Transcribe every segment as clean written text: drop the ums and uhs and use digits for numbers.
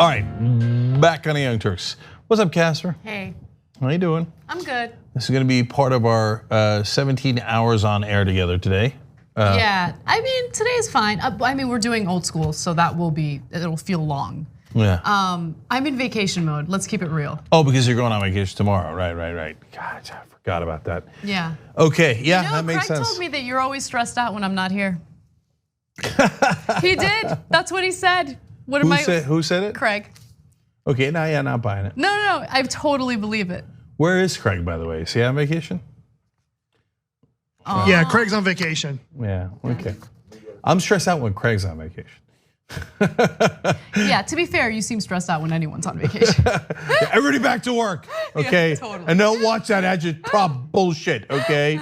All right, back on the Young Turks. What's up, Casper? Hey. How you doing? I'm good. This is going to be part of our 17 hours on air together today. Yeah, I mean, today's fine. I mean, we're doing old school, so it'll feel long. Yeah. I'm in vacation mode. Let's keep it real. Oh, because you're going on vacation tomorrow. Right. God, I forgot about that. Yeah. Okay, yeah, that makes Craig sense. told me that you're always stressed out when I'm not here. He did. That's what he said. Who said it? Craig. Okay, not buying it. No. I totally believe it. Where is Craig, by the way? Is he on vacation? Yeah, Craig's on vacation. Yeah, okay. I'm stressed out when Craig's on vacation. Yeah, to be fair, you seem stressed out when anyone's on vacation. Everybody back to work, okay? Yeah, totally. And don't watch that agitprop bullshit, okay?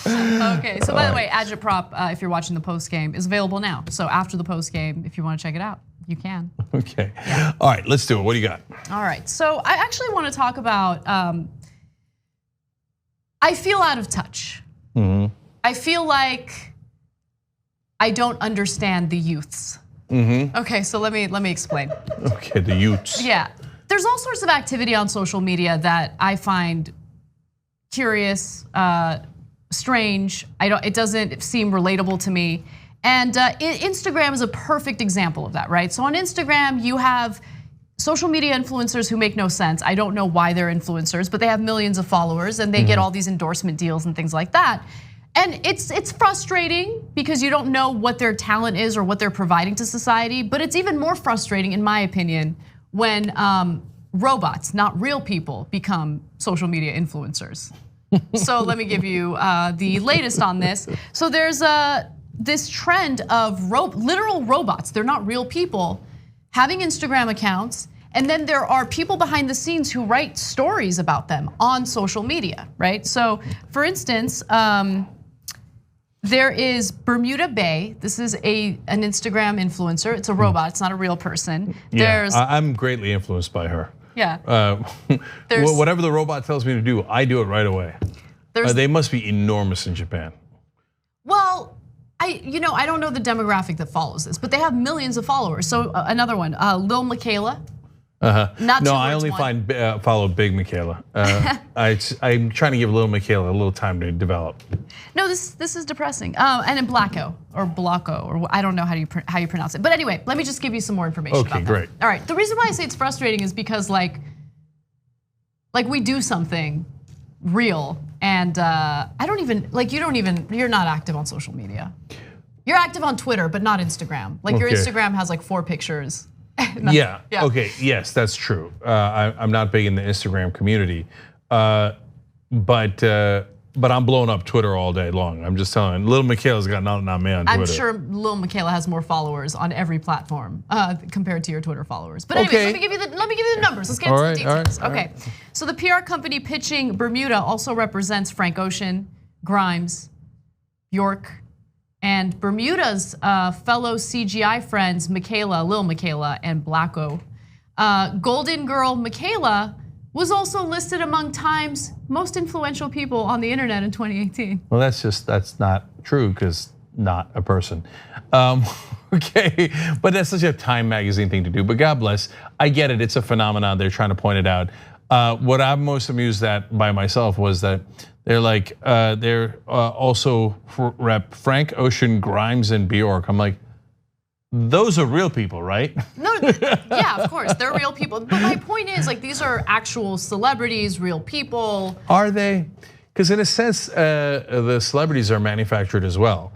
Okay, so by the way, agitprop, if you're watching the post game, is available now. So after the post game, if you want to check it out, you can. Okay. Yeah. All right, let's do it. What do you got? All right, so I actually want to talk about, I feel out of touch. I feel like I don't understand the youths. Okay, so let me explain. Okay, the youths. Yeah, there's all sorts of activity on social media that I find curious, strange. It doesn't seem relatable to me. And Instagram is a perfect example of that, right? So on Instagram, you have social media influencers who make no sense. I don't know why they're influencers, but they have millions of followers and they get all these endorsement deals and things like that. And it's frustrating because you don't know what their talent is or what they're providing to society, but it's even more frustrating, in my opinion, when robots, not real people, become social media influencers. So let me give you the latest on this. So there's this trend of literal robots, they're not real people, having Instagram accounts, and then there are people behind the scenes who write stories about them on social media, right? So for instance, there is Bermuda Bay. This is an Instagram influencer. It's a robot, it's not a real person. Yeah, I'm greatly influenced by her. Yeah. Whatever the robot tells me to do, I do it right away. They must be enormous in Japan. Well, I don't know the demographic that follows this, but they have millions of followers. So another one, Lil Michaela. No, I only follow Big Michaela. I'm trying to give Little Michaela a little time to develop. No, this is depressing. And in Blacko or I don't know how you pronounce it. But anyway, let me just give you some more information about that. Okay, great. All right, the reason why I say it's frustrating is because like we do something real and I don't even, you're not active on social media. You're active on Twitter, but not Instagram. Like your Instagram has like 4 pictures. Yeah. Okay. Yes, that's true. I'm not big in the Instagram community, but I'm blowing up Twitter all day long. I'm just telling you, Little Michaela's got nothing on me on Twitter. I'm sure Lil Michaela has more followers on every platform compared to your Twitter followers. But anyways, let me give you the numbers. Let's get into the details. Okay. So the PR company pitching Bermuda also represents Frank Ocean, Grimes, Bjork, and Bermuda's fellow CGI friends, Lil Michaela, and Blacko. Golden Girl Michaela was also listed among Time's most influential people on the internet in 2018. Well, that's not true because not a person. Okay, but that's such a Time magazine thing to do. But God bless, I get it. It's a phenomenon. They're trying to point it out. What I'm most amused at by myself was that they're like, they're also rep Frank Ocean, Grimes, and Bjork. I'm like, those are real people, right? No, yeah, of course, they're real people. But my point is, like, these are actual celebrities, real people. Are they? Because in a sense, the celebrities are manufactured as well.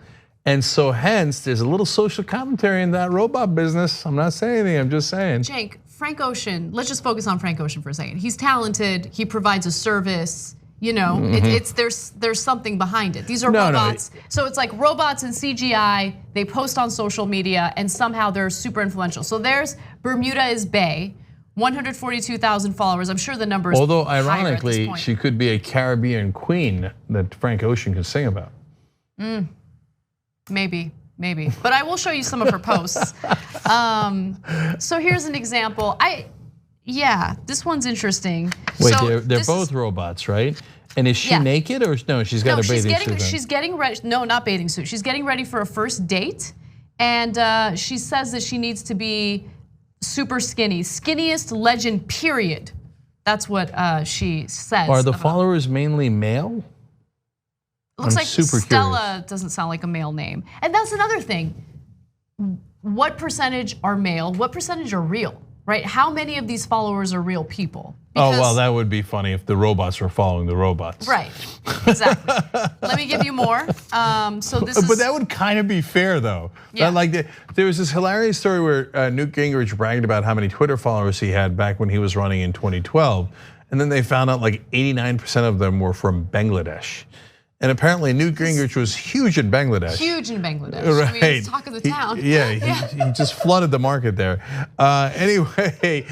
And so hence, there's a little social commentary in that robot business. I'm not saying anything, I'm just saying. Cenk, Frank Ocean, let's just focus on Frank Ocean for a second. He's talented, he provides a service. There's something behind it. These are robots. So it's like robots and CGI, they post on social media and somehow they're super influential. So there's Bermuda is Bay, 142,000 followers. I'm sure the number is although higher ironically, at this point. she could be a Caribbean queen that Frank Ocean could sing about. Maybe. But I will show you some of her posts. So here's an example. This one's interesting. Wait, they're both robots, right? And is she naked or no? She's got a bathing suit. She's getting ready. No, not bathing suit. She's getting ready for a first date, and she says that she needs to be super skinny, skinniest legend, period. That's what she says. Are the followers mainly male? Looks like Stella doesn't sound like a male name. And that's another thing. What percentage are male? What percentage are real, right? How many of these followers are real people? Because, oh, well, that would be funny if the robots were following the robots. Right, exactly. Let me give you more. So this is. But that would kind of be fair, though. Yeah. Like there was this hilarious story where Newt Gingrich bragged about how many Twitter followers he had back when he was running in 2012, and then they found out like 89% of them were from Bangladesh. And apparently Newt Gingrich was huge in Bangladesh. Huge in Bangladesh. Right. I mean, it's talk of the town. He just flooded the market there. Anyway,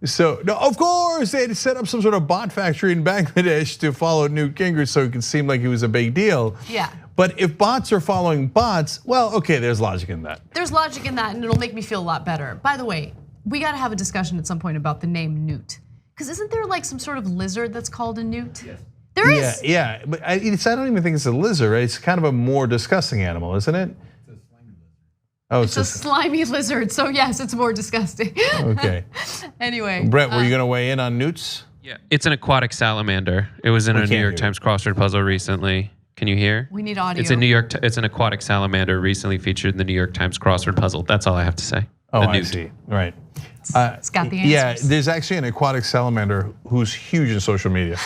so no, of course they had to set up some sort of bot factory in Bangladesh to follow Newt Gingrich so it could seem like he was a big deal. Yeah. But if bots are following bots, well, okay, there's logic in that. There's logic in that, and it'll make me feel a lot better. By the way, we got to have a discussion at some point about the name Newt, because isn't there like some sort of lizard that's called a newt? Yes. There is. Yeah, but I don't even think it's a lizard, right? It's kind of a more disgusting animal, isn't it? It's a slimy lizard. Oh, it's a slimy lizard, so yes, it's more disgusting. Okay. Anyway. Brett, were you gonna weigh in on newts? Yeah, it's an aquatic salamander. It was in a New York Times crossword puzzle recently. Can you hear? We need audio. It's an aquatic salamander recently featured in the New York Times crossword puzzle. That's all I have to say. Oh, I see. Right. It's got the answers. Yeah, there's actually an aquatic salamander who's huge in social media.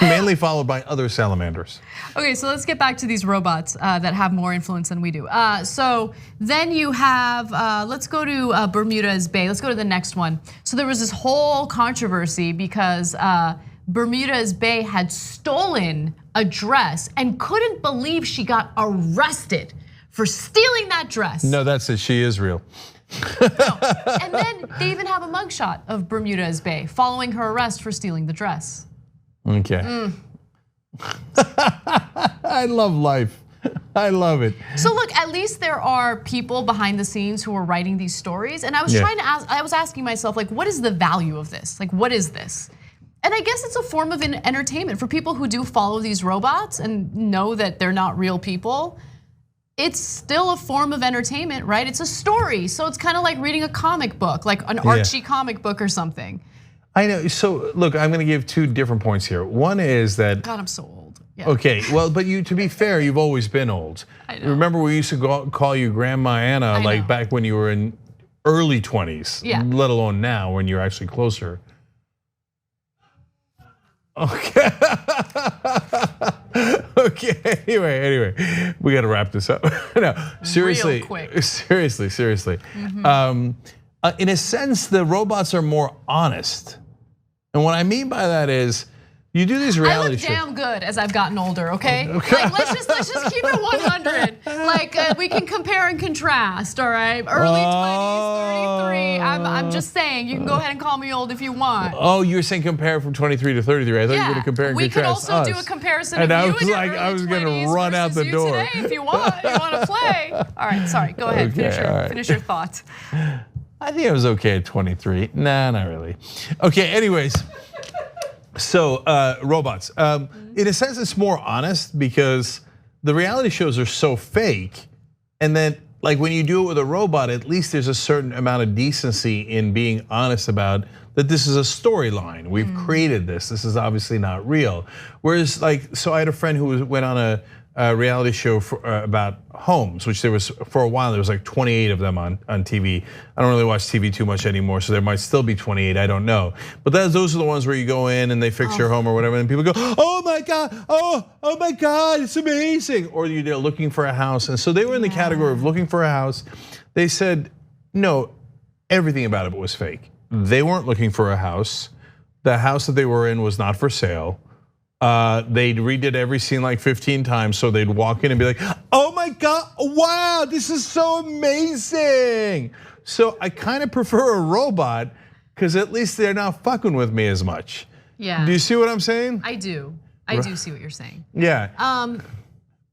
Mainly followed by other salamanders. Okay, so let's get back to these robots that have more influence than we do. So then you have, let's go to Bermuda's Bay. Let's go to the next one. So there was this whole controversy because Bermuda's Bay had stolen a dress and couldn't believe she got arrested for stealing that dress. No, that's it, she is real. No. And then they even have a mugshot of Bermuda's Bay following her arrest for stealing the dress. Okay. I love life. I love it. So look, at least there are people behind the scenes who are writing these stories. And I was I was asking myself, like, what is the value of this? Like, what is this? And I guess it's a form of entertainment for people who do follow these robots and know that they're not real people. It's still a form of entertainment, right? It's a story. So it's kind of like reading a comic book, like an Archie comic book or something. I know, so look, I'm gonna give two different points here. One is that- God, I'm so old. Yeah. Okay, well, but to be fair, you've always been old. I know. Remember we used to call you Grandma Anna, like back when you were in early 20s, let alone now when you're actually closer. Okay. Okay, anyway, we gotta wrap this up. No, seriously, real quick. Seriously. In a sense, the robots are more honest. And what I mean by that is, you do these reality shows. I look damn good as I've gotten older, okay? Like let's just keep it 100. Like we can compare and contrast, all right? Early 20s, 33. I'm just saying, you can go ahead and call me old if you want. Oh, you were saying compare from 23 to 33. I thought you were gonna compare and contrast we could also us. do a comparison and of I you was in your like, early I was gonna run out the door. Today if you want. You want to play? All right, sorry. Go ahead. Finish your thought. I think I was okay at 23. Nah, not really. Okay, anyways. So robots, in a sense, it's more honest because the reality shows are so fake, and then like when you do it with a robot, at least there's a certain amount of decency in being honest about that. This is a storyline. We've created this. This is obviously not real. Whereas, like, so I had a friend who went on a reality show about homes, which there was for a while. There was like 28 of them on TV. I don't really watch TV too much anymore, so there might still be 28. I don't know. But those are the ones where you go in and they fix your home or whatever, and people go, "Oh my God! Oh my God! It's amazing!" Or they're looking for a house, and so they were in the category of looking for a house. They said, no, everything about it was fake. They weren't looking for a house. The house that they were in was not for sale. They redid every scene like 15 times, so they'd walk in and be like, "Oh my God, wow, this is so amazing." So I kind of prefer a robot because at least they're not fucking with me as much. Yeah. Do you see what I'm saying? I do. I do see what you're saying. Yeah.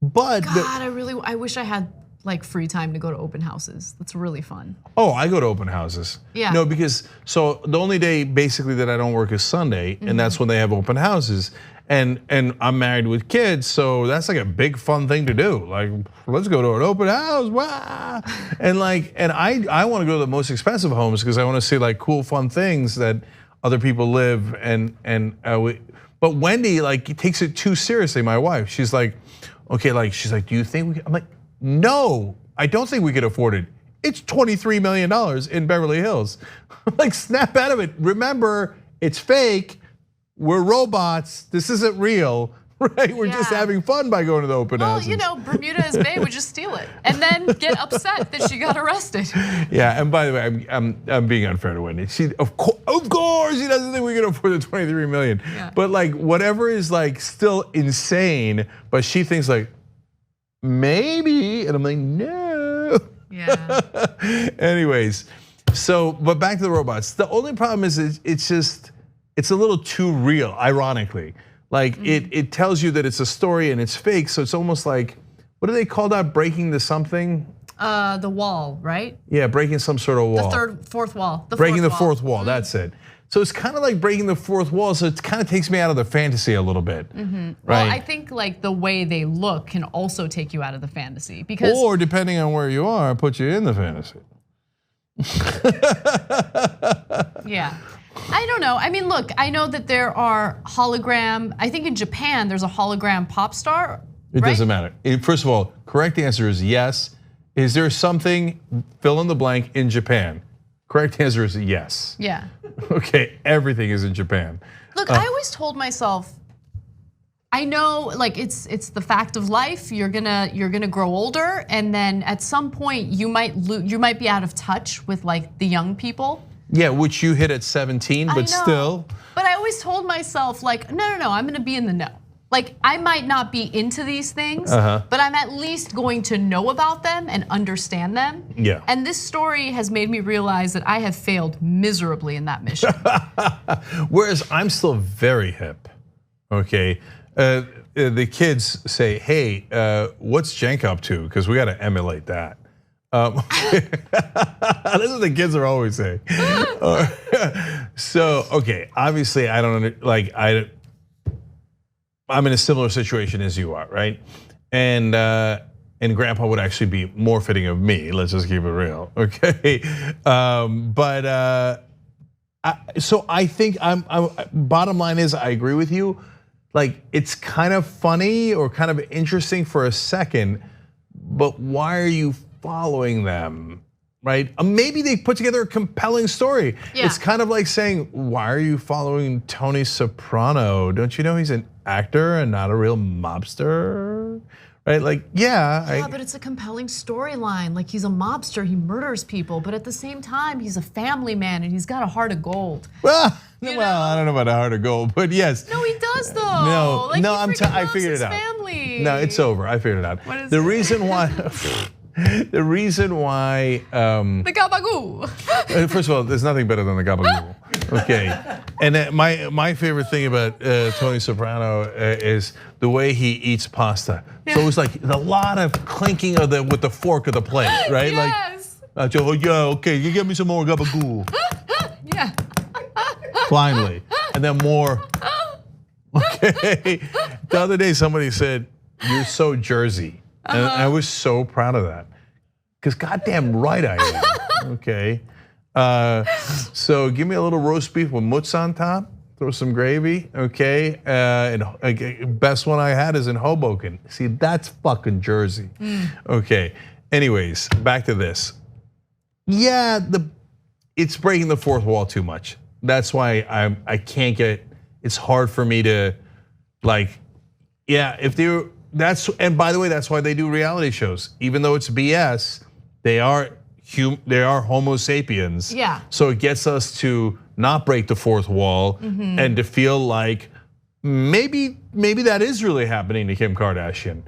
But God, I wish I had like free time to go to open houses. That's really fun. Oh, I go to open houses. Yeah. No, because so the only day basically that I don't work is Sunday, and that's when they have open houses. And I'm married with kids, so that's like a big fun thing to do. Like, let's go to an open house, wow. And I want to go to the most expensive homes because I want to see like cool, fun things that other people live. But Wendy takes it too seriously. My wife, she's like, okay, she's like, do you think we can? I'm like, no, I don't think we could afford it. It's $23 million in Beverly Hills. Like, snap out of it. Remember, it's fake. We're robots. This isn't real, right? We're just having fun by going to the open houses. Well, Bermuda's Bay would just steal it and then get upset that she got arrested. Yeah, and by the way, I'm being unfair to Wendy. She, of course, she doesn't think we can afford the 23 million. Yeah. But whatever is still insane, but she thinks maybe, and I'm like, no. Yeah. Anyways, but back to the robots. The only problem is it's a little too real, ironically. It tells you that it's a story and it's fake, so it's almost like, what do they call that, breaking the something? The wall, right? Yeah, breaking some sort of wall. The fourth wall. Breaking the fourth wall, that's it. So it's kind of like breaking the fourth wall, so it kind of takes me out of the fantasy a little bit, right? Well, I think the way they look can also take you out of the fantasy because. Or depending on where you are, put you in the fantasy. Yeah. I don't know. I mean, look, I know that there are hologram. I think in Japan there's a hologram pop star. It doesn't matter. First of all, correct answer is yes. Is there something, fill in the blank, in Japan? Correct answer is yes. Yeah. Okay, everything is in Japan. Look, I always told myself, I know it's the fact of life. You're gonna grow older, and then at some point you might be out of touch with the young people. Yeah, which you hit at 17, but still. But I always told myself no, I'm gonna be in the know. I might not be into these things, but I'm at least going to know about them and understand them. Yeah. And this story has made me realize that I have failed miserably in that mission. Whereas I'm still very hip, okay? The kids say, hey, what's Cenk up to? Because we gotta emulate that. This is what the kids are always saying. So, okay, obviously I don't I'm in a similar situation as you are, right? And Grandpa would actually be more fitting of me. Let's just keep it real, okay? So I think bottom line is I agree with you. It's kind of funny or kind of interesting for a second, but why are you following them, right? Maybe they put together a compelling story. Yeah. It's kind of like saying, why are you following Tony Soprano? Don't you know he's an actor and not a real mobster? Right, yeah. But it's a compelling storyline. He's a mobster, he murders people, but at the same time, he's a family man and he's got a heart of gold. Well, I don't know about a heart of gold, but yes. No, he does though. No, I figured it out. Family. No, it's over. I figured it out. What is the reason why? The reason why the gabagoo. First of all, there's nothing better than the gabagoo. Okay, and my favorite thing about Tony Soprano is the way he eats pasta. Yeah. So it's a lot of clinking with the fork of the plate, right? Yes. Okay, you give me some more gabagoo. Yeah. Finally, and then more. Okay. The other day somebody said, "You're so Jersey." And I was so proud of that, because goddamn right I am. Okay, so give me a little roast beef with mutz on top. Throw some gravy, okay? And best one I had is in Hoboken. See, that's fucking Jersey. Okay. Anyways, back to this. Yeah, it's breaking the fourth wall too much. That's why I can't get. It's hard for me to yeah. If they. And by the way, that's why they do reality shows. Even though it's BS, they are Homo sapiens. Yeah. So it gets us to not break the fourth wall and to feel like maybe that is really happening to Kim Kardashian.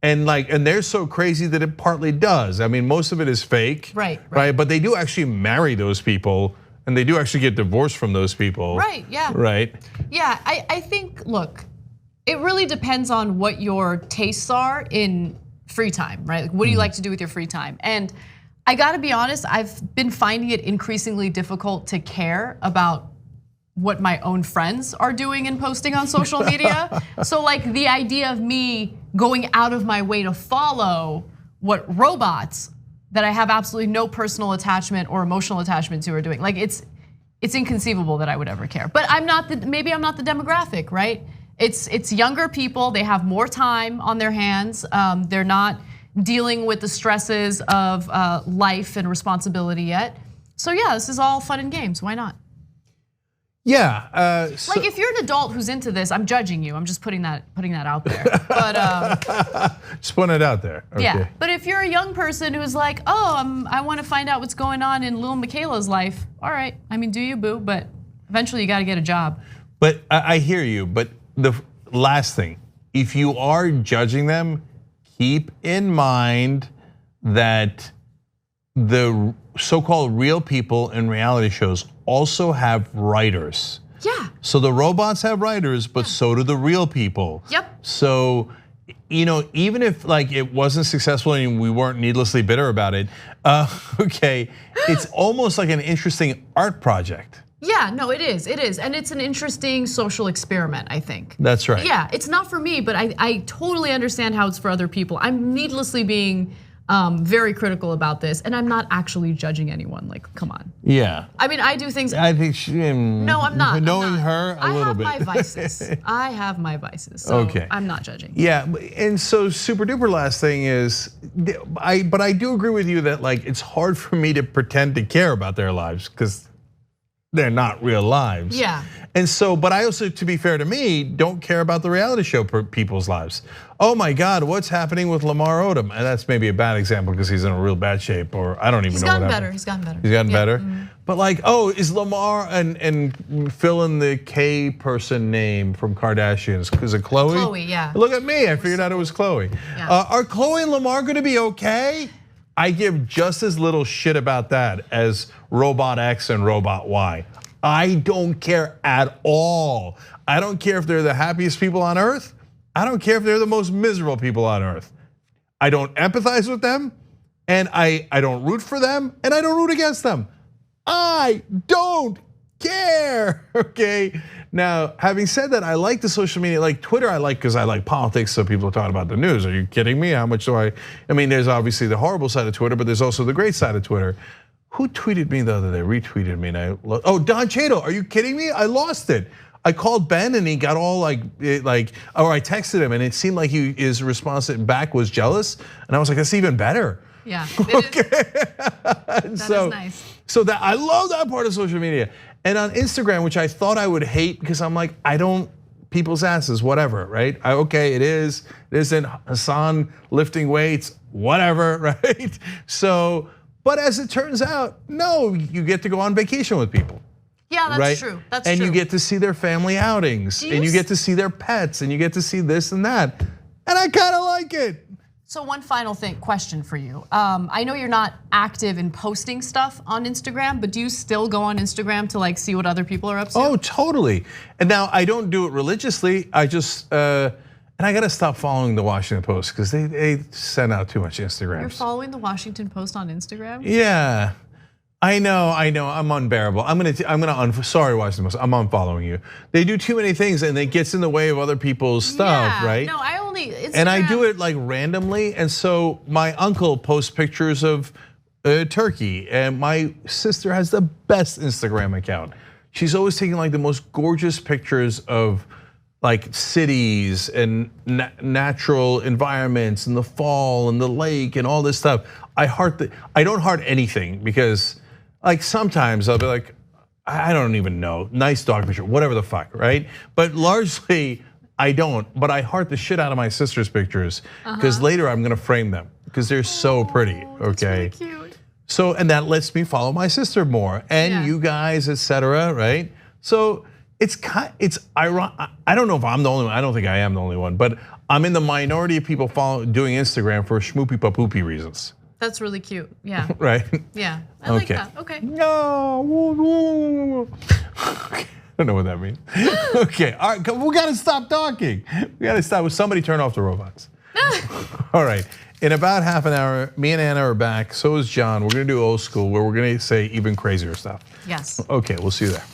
And they're so crazy that it partly does. I mean, most of it is fake. Right. But they do actually marry those people, and they do actually get divorced from those people. Right, yeah. Right? Yeah, I think, look, it really depends on what your tastes are in free time, right? What do you like to do with your free time? And I gotta be honest, I've been finding it increasingly difficult to care about what my own friends are doing and posting on social media. So like the idea of me going out of my way to follow what robots that I have absolutely no personal attachment or emotional attachment to are doing, like it's inconceivable that I would ever care. But maybe I'm not the demographic, right? It's younger people, they have more time on their hands. They're not dealing with the stresses of life and responsibility yet. So yeah, this is all fun and games, why not? Yeah. Like if you're an adult who's into this, I'm judging you. I'm just putting that out there. But just putting it out there. Okay. Yeah. But if you're a young person who's like, oh, I want to find out what's going on in little Michaela's life. All right. I mean, do you, boo? But eventually you got to get a job. But I hear you. But the last thing, if you are judging them, keep in mind that the so-called real people in reality shows also have writers. Yeah. So the robots have writers, but so do the real people. Yep. So, even if like it wasn't successful and we weren't needlessly bitter about it, okay, it's almost like an interesting art project. Yeah, no, it is, and it's an interesting social experiment, I think. That's right. Yeah, it's not for me, but I totally understand how it's for other people. I'm needlessly being very critical about this, and I'm not actually judging anyone. Like, come on. Yeah. I mean, I do things. I think she. No, I'm not. Knowing her a little bit. I have my vices. I have my vices. So okay. I'm not judging. Yeah, and so super duper last thing is, but I do agree with you that like it's hard for me to pretend to care about their lives because they're not real lives. Yeah. And so, but I also, to be fair to me, don't care about the reality show people's lives. Oh my God, what's happening with Lamar Odom? And that's maybe a bad example because he's in a real bad shape, or I don't even know what happened. He's gotten better. He's gotten better. But like, oh, is Lamar and fill in the K person name from Kardashians? Is it Chloe? Chloe, yeah. Look at me, I figured out it was Chloe. Yeah. Are Chloe and Lamar gonna be okay? I give just as little shit about that as Robot X and Robot Y. I don't care at all. I don't care if they're the happiest people on earth. I don't care if they're the most miserable people on earth. I don't empathize with them, and I don't root for them, and I don't root against them. I don't care, okay? Now, having said that, I like the social media, like Twitter I like because I like politics, so people talk about the news. Are you kidding me? How much do I mean, there's obviously the horrible side of Twitter, but there's also the great side of Twitter. Who tweeted me the other day, retweeted me, and Don Cheadle, are you kidding me? I lost it. I called Ben and he got all or I texted him and it seemed like his response back was jealous. And I was like, that's even better. Yeah, okay. That is nice. So that I love that part of social media. And on Instagram, which I thought I would hate because I'm like, I don't, people's asses, whatever, right? Okay, it isn't Hassan lifting weights, whatever, right? So, but as it turns out, no, you get to go on vacation with people. Yeah, that's right? true. That's and true. you get to see their family outings, and you get to see their pets, and you get to see this and that. And I kind of like it. So one final question for you. I know you're not active in posting stuff on Instagram, but do you still go on Instagram to like see what other people are up to? Oh, totally. And now I don't do it religiously. I just, and I gotta stop following the Washington Post because they send out too much Instagrams. You're following the Washington Post on Instagram? Yeah. I know, I'm unbearable. Sorry, Washington Post, I'm unfollowing you. They do too many things and it gets in the way of other people's stuff, right? No, I only, Instagram. And I do it like randomly. And so my uncle posts pictures of Turkey, and my sister has the best Instagram account. She's always taking like the most gorgeous pictures of like cities and natural environments and the fall and the lake and all this stuff. I don't heart anything because like sometimes I'll be like, I don't even know, nice dog picture, whatever the fuck, right? But largely I don't, but I heart the shit out of my sister's pictures because later I'm gonna frame them because they're so pretty, okay? That's really cute. So, and that lets me follow my sister more and you guys, etc., right? So it's ironic. I don't know if I'm the only one. I don't think I am the only one, but I'm in the minority of people doing Instagram for schmoopy papoopy reasons. That's really cute. Yeah. Right. Yeah. I like that. Okay. No. I don't know what that means. Okay. All right. We gotta stop talking. We gotta stop. Somebody turn off the robots. All right. In about half an hour, me and Anna are back. So is John. We're gonna do old school where we're gonna say even crazier stuff. Yes. Okay. We'll see you there.